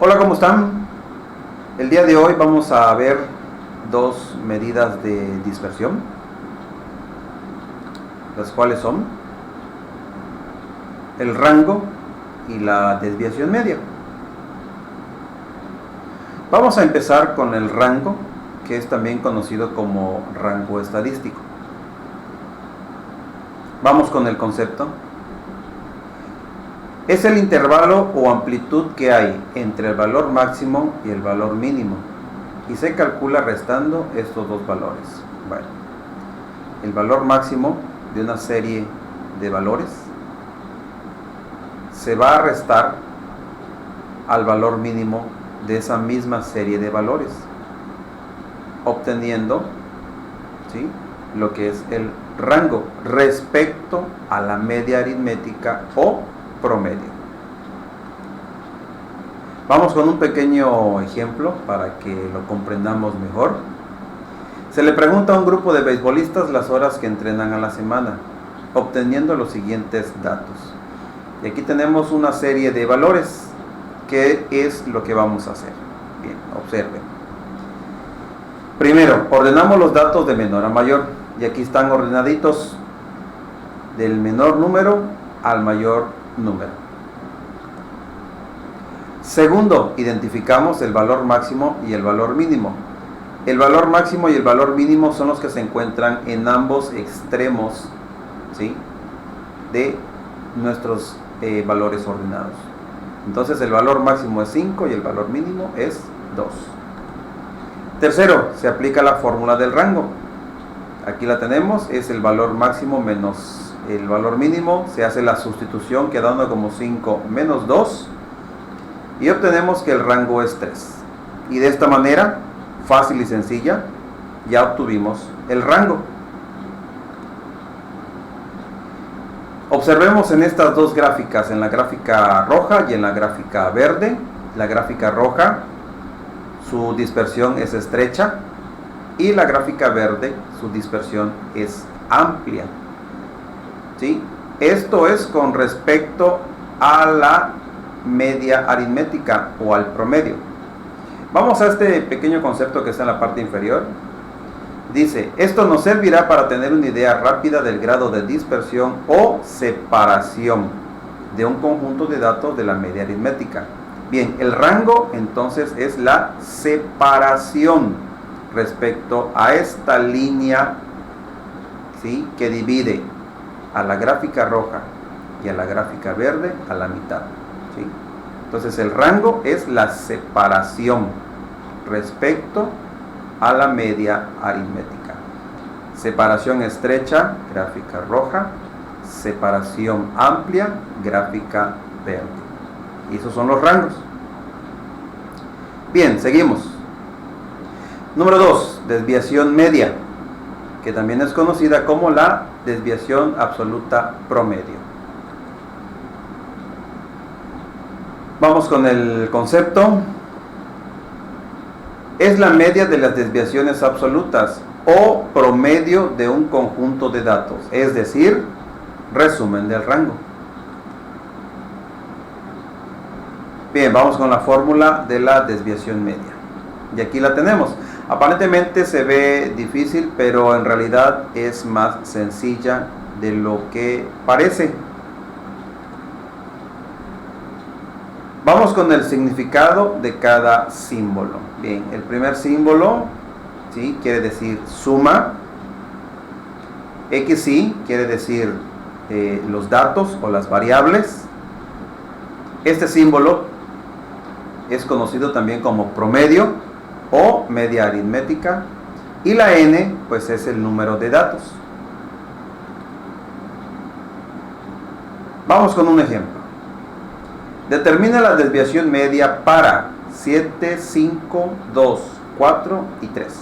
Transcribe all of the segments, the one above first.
Hola, ¿cómo están? El día de hoy vamos a ver dos medidas de dispersión, las cuales son el rango y la desviación media. Vamos a empezar con el rango, que es también conocido como rango estadístico. Vamos con el concepto. Es el intervalo o amplitud que hay entre el valor máximo y el valor mínimo, y se calcula restando estos dos valores. Bueno, el valor máximo de una serie de valores se va a restar al valor mínimo de esa misma serie de valores, obteniendo, ¿sí?, lo que es el rango respecto a la media aritmética o promedio. Vamos con un pequeño ejemplo para que lo comprendamos mejor. Se le pregunta a un grupo de beisbolistas las horas que entrenan a la semana, obteniendo los siguientes datos. Y aquí tenemos una serie de valores. ¿Qué es lo que vamos a hacer? Bien, observen. Primero, ordenamos los datos de menor a mayor, y aquí están ordenaditos del menor número al mayor número. Segundo, identificamos el valor máximo y el valor mínimo. El valor máximo y el valor mínimo son los que se encuentran en ambos extremos, ¿sí?, de nuestros valores ordenados. Entonces el valor máximo es 5 y el valor mínimo es 2. Tercero, se aplica la fórmula del rango. Aquí la tenemos, es el valor máximo menos el valor mínimo, se hace la sustitución quedando como 5 menos 2 y obtenemos que el rango es 3. Y de esta manera, fácil y sencilla, ya obtuvimos el rango. Observemos en estas dos gráficas, en la gráfica roja y en la gráfica verde. La gráfica roja, su dispersión es estrecha, y la gráfica verde, su dispersión es amplia. ¿Sí? Esto es con respecto a la media aritmética o al promedio. Vamos a este pequeño concepto que está en la parte inferior. Dice, esto nos servirá para tener una idea rápida del grado de dispersión o separación de un conjunto de datos de la media aritmética. Bien, el rango entonces es la separación respecto a esta línea, ¿sí?, que divide a la gráfica roja y a la gráfica verde a la mitad, ¿sí? Entonces el rango es la separación respecto a la media aritmética. Separación estrecha, gráfica roja; separación amplia, gráfica verde. Y esos son los rangos. Bien, seguimos. Número 2, desviación media, que también es conocida como la desviación absoluta promedio. Vamos con el concepto. Es la media de las desviaciones absolutas o promedio de un conjunto de datos, es decir, resumen del rango. Bien, vamos con la fórmula de la desviación media. Y aquí la tenemos. Aparentemente se ve difícil, pero en realidad es más sencilla de lo que parece. Vamos con el significado de cada símbolo. Bien, el primer símbolo, ¿sí?, quiere decir suma. XY quiere decir los datos o las variables. Este símbolo es conocido también como promedio o media aritmética, y la N pues es el número de datos. Vamos con un ejemplo. Determina la desviación media para 7, 5, 2, 4 y 3.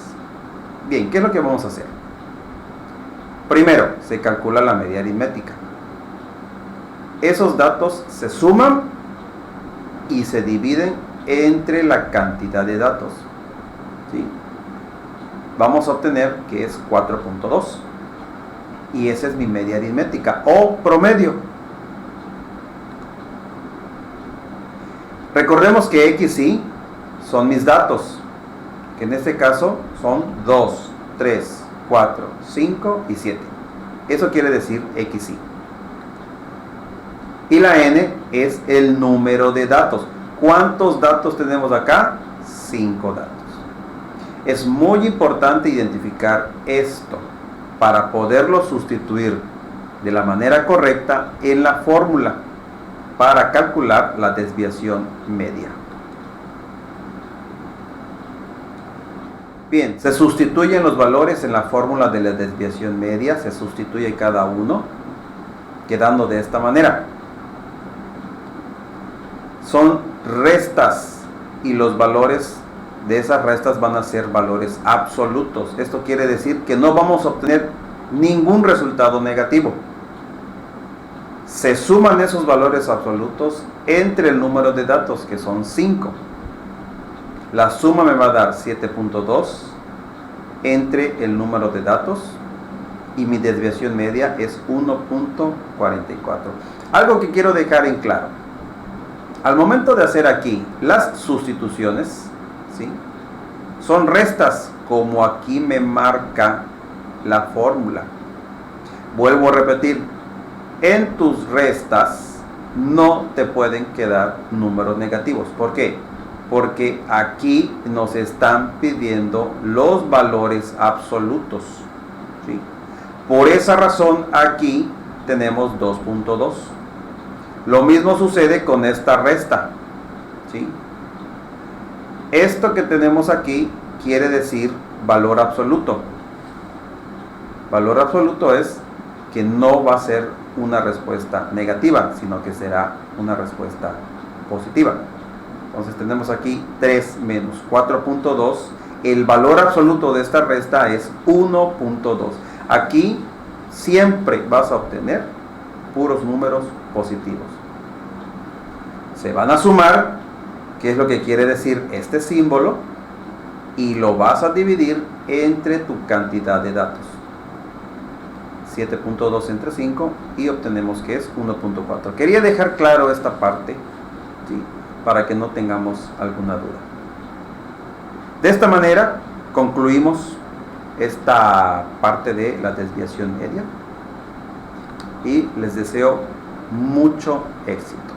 Bien, ¿qué es lo que vamos a hacer? Primero, se calcula la media aritmética. Esos datos se suman y se dividen entre la cantidad de datos, ¿sí? Vamos a obtener que es 4.2, y esa es mi media aritmética o promedio. Recordemos que X y son mis datos, que en este caso son 2, 3, 4, 5 y 7. Eso quiere decir X y. Y la N es el número de datos. ¿Cuántos datos tenemos acá? 5 datos. Es muy importante identificar esto para poderlo sustituir de la manera correcta en la fórmula para calcular la desviación media. Bien, se sustituyen los valores en la fórmula de la desviación media, se sustituye cada uno, quedando de esta manera. Son restas y los valores de esas restas van a ser valores absolutos. Esto quiere decir que no vamos a obtener ningún resultado negativo. Se suman esos valores absolutos entre el número de datos, que son 5. La suma me va a dar 7.2 entre el número de datos y mi desviación media es 1.44. Algo que quiero dejar en claro. Al momento de hacer aquí las sustituciones, ¿sí?, son restas como aquí me marca la fórmula. Vuelvo a repetir, en tus restas no te pueden quedar números negativos. ¿Por qué? Porque aquí nos están pidiendo los valores absolutos, ¿sí? Por esa razón aquí tenemos 2.2. Lo mismo sucede con esta resta, ¿sí? Esto que tenemos aquí quiere decir valor absoluto. Valor absoluto es que no va a ser una respuesta negativa, sino que será una respuesta positiva. Entonces tenemos aquí 3 menos 4.2. El valor absoluto de esta resta es 1.2. Aquí siempre vas a obtener puros números positivos. Se van a sumar, que es lo que quiere decir este símbolo, y lo vas a dividir entre tu cantidad de datos. 7.2 entre 5 y obtenemos que es 1.4. Quería dejar claro esta parte, ¿sí?, para que no tengamos alguna duda. De esta manera concluimos esta parte de la desviación media y les deseo mucho éxito.